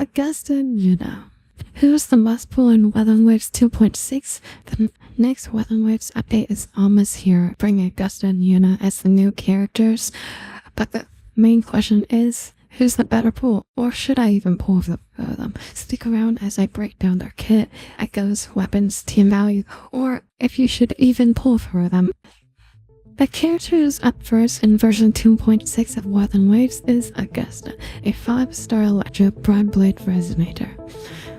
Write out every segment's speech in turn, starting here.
Augusta and IUNO. Here's the must pull in Wuthering Waves 2.6. The next Wuthering Waves update is almost here, bringing Augusta and IUNO as the new characters. But the main question is, who's the better pull? Or should I even pull for them? Stick around as I break down their kit, echoes, weapons, team value, or if you should even pull for them. The characters up first in version 2.6 of Wuthering Waves is Augusta, a 5-star Electro Broad Blade Resonator,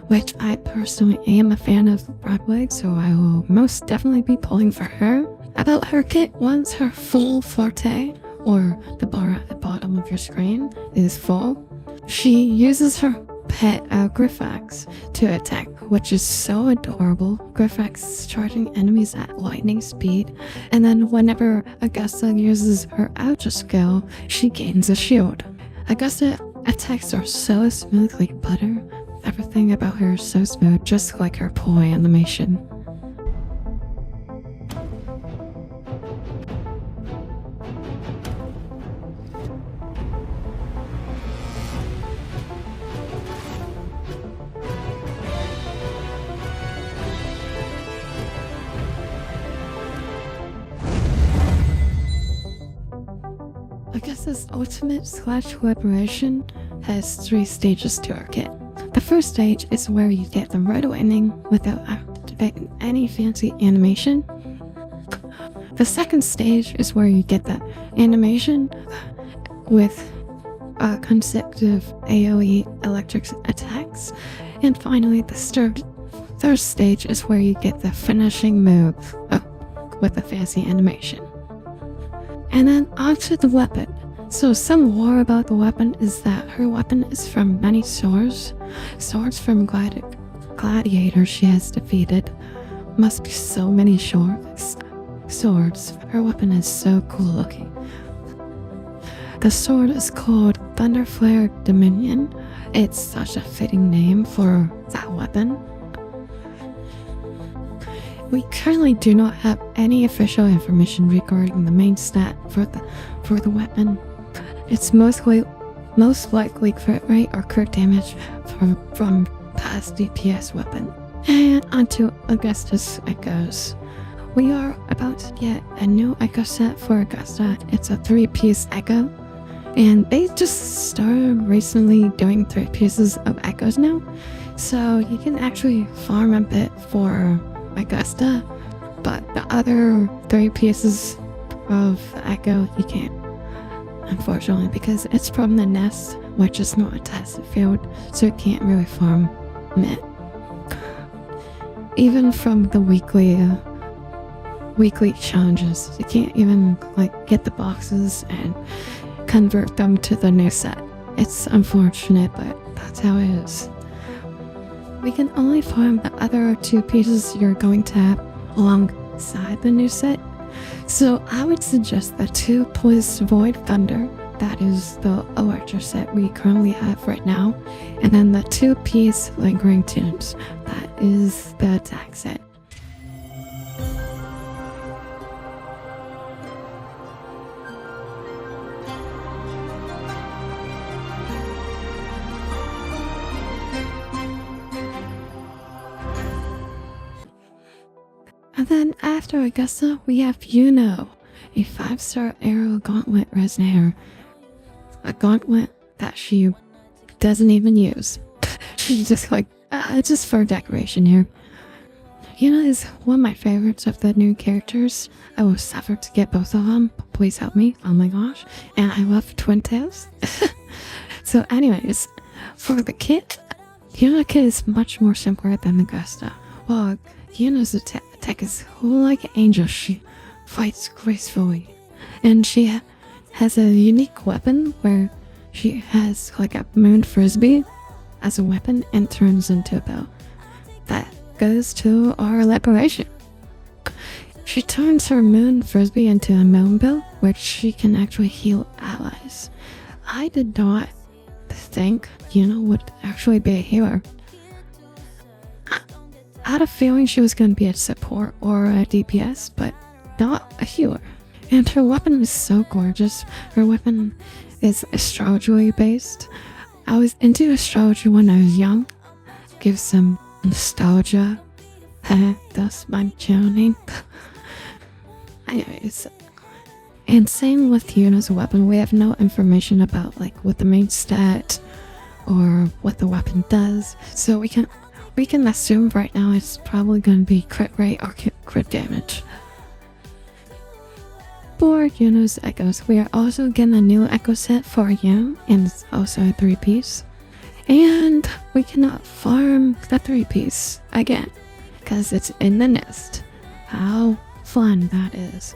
which I personally am a fan of Broad Blade, so I will most definitely be pulling for her. About her kit, once her full forte, or the bar at the bottom of your screen, is full, she uses her pet Griffax to attack, which is so adorable. Griffax charging enemies at lightning speed, and then whenever Augusta uses her Ultra skill, she gains a shield. Augusta attacks are so smooth like butter. Everything about her is so smooth, just like her pull animation. Augusta's ultimate / liberation has 3 stages to her kit. The first stage is where you get the red lightning without activating any fancy animation. The second stage is where you get the animation with consecutive AoE electric attacks. And finally, the third stage is where you get the finishing move with the fancy animation. And then onto the weapon. So some lore about the weapon is that her weapon is from many swords from gladiators she has defeated. Must be so many swords. Her weapon is so cool looking. The sword is called Thunderflare Dominion. It's such a fitting name for that weapon. We currently do not have any official information regarding the main stat for the weapon. It's most likely crit rate or crit damage from past DPS weapon. And onto Augusta's echoes. We are about to get a new echo set for Augusta. It's a 3-piece echo, and they just started recently doing 3 pieces of echoes now, so you can actually farm a bit for Augusta, but the other 3 pieces of the echo you can't, unfortunately, because it's from the nest, which is not a tested field, so you can't really farm it. Even from the weekly challenges, you can't even get the boxes and convert them to the new set. It's unfortunate, but that's how it is. We can only farm the other 2 pieces you're going to have alongside the new set. So I would suggest the 2-piece Void Thunder, that is the Electro set we currently have right now, and then the 2-piece Lingering Tunes, that is the attack set. And then after Augusta, we have IUNO, a 5-star Arrow Gauntlet Resonator. A gauntlet that she doesn't even use. She's just just for decoration here. IUNO is one of my favorites of the new characters. I will suffer to get both of them. Please help me. Oh my gosh. And I love Twin Tails. So anyways, for the kit, IUNO kit is much more simpler than Augusta. Well, IUNO's attack is like an angel. She fights gracefully, and she has a unique weapon where she has a moon frisbee as a weapon and turns into a bow. That goes to our liberation. She turns her moon frisbee into a moon bow, which she can actually heal allies. I did not think IUNO would actually be a healer. I had a feeling she was going to be a support or a DPS, but not a healer. And her weapon is so gorgeous. Her weapon is astrology based. I was into astrology when I was young. Give some nostalgia. That's my channel name. Anyways, and same with IUNO's weapon. We have no information about like what the main stat or what the weapon does, so we can assume right now it's probably going to be crit rate or crit damage. For IUNO's echoes, we are also getting a new echo set for IUNO, and it's also a 3-piece. And we cannot farm the 3-piece again because it's in the nest. How fun that is.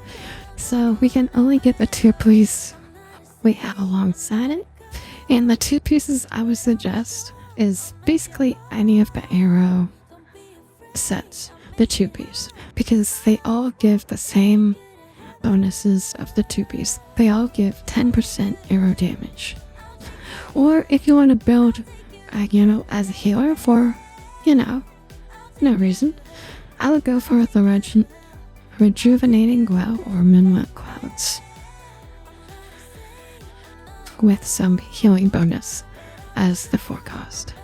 So we can only get the 2-piece we have alongside it. And the 2 pieces I would suggest is basically any of the arrow sets, the 2-piece, because they all give the same bonuses of the 2-piece. They all give 10% arrow damage. Or if you want to build as a healer for, no reason, I would go for the Rejuvenating Glow or Midnight Clouds with some healing bonus as the forecast.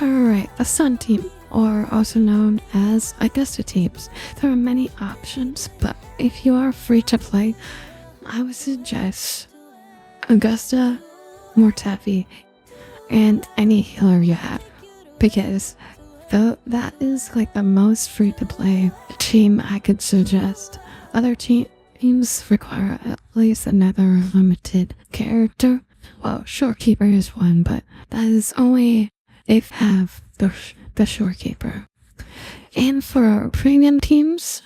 Alright, the Sun team, or also known as Augusta teams. There are many options, but if you are free to play, I would suggest Augusta, 𝐼𝐻𝐿𝐵𝐾, and any healer you have, because that is like the most free to play team I could suggest. Other teams require at least another limited character. Well, Shorekeeper is one, but that is only if you have the Shorekeeper. And for our premium teams,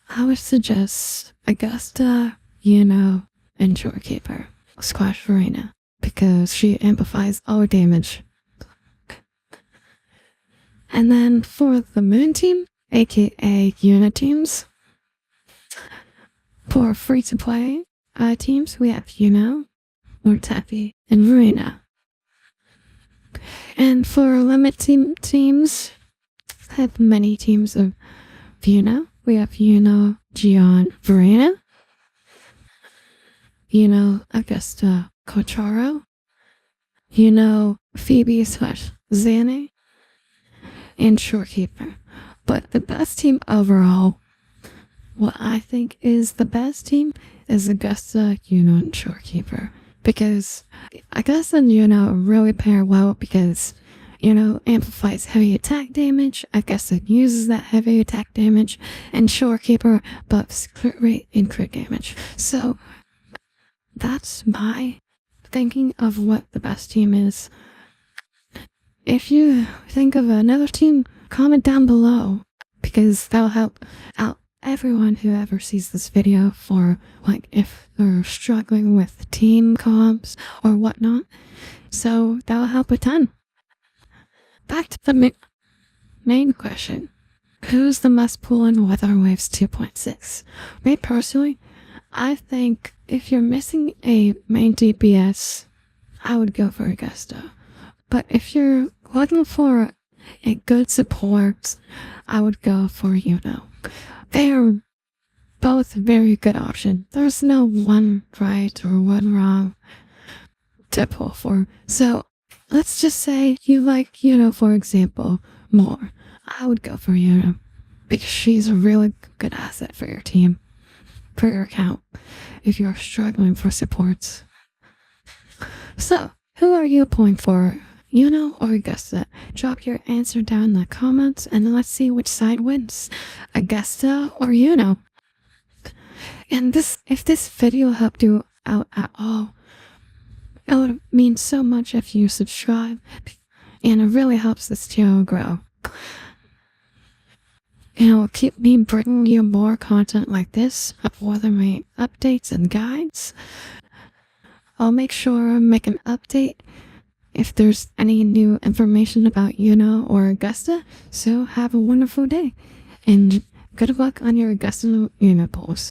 I would suggest Augusta, IUNO, and Shorekeeper. Squash Verena, because she amplifies all damage. And then for the Moon team, aka IUNO teams, for free to play teams, we have IUNO, 𝐼𝐻𝐿𝐵𝐾, and Verena. And for limited teams, I have many teams of IUNO. We have IUNO, Gion, Verena, IUNO, Augusta Kocharo, IUNO, Phoebe/Zanny, and Shorekeeper. But the best team overall, what I think is the best team, is Augusta, IUNO, and Shorekeeper. Because Augusta and IUNO really pair well because IUNO amplifies heavy attack damage, Augusta uses that heavy attack damage, and Shorekeeper buffs crit rate and crit damage. So that's my thinking of what the best team is. If you think of another team, comment down below, because that'll help out everyone who ever sees this video for, like, if they're struggling with team comps or whatnot. So that'll help a ton. Back to the main question. Who's the must pull in Wuthering Waves 2.6? Me personally, I think if you're missing a main DPS, I would go for Augusta. But if you're looking for a good support, I would go for IUNO. They are both very good options. There's no one right or one wrong to pull for. So let's just say you like IUNO, for example, more. I would go for IUNO because she's a really good asset for your team, for your account, if you're struggling for supports. So, who are you pulling for? IUNO or Augusta? Drop your answer down in the comments and let's see which side wins, Augusta or IUNO. And if this video helped you out at all, it would mean so much if you subscribe, and it really helps this channel grow. And it will keep me bringing you more content like this, Wuthering Waves updates and guides. I'll make sure I make an update if there's any new information about IUNO or Augusta. So have a wonderful day, and good luck on your Augusta IUNO pulls.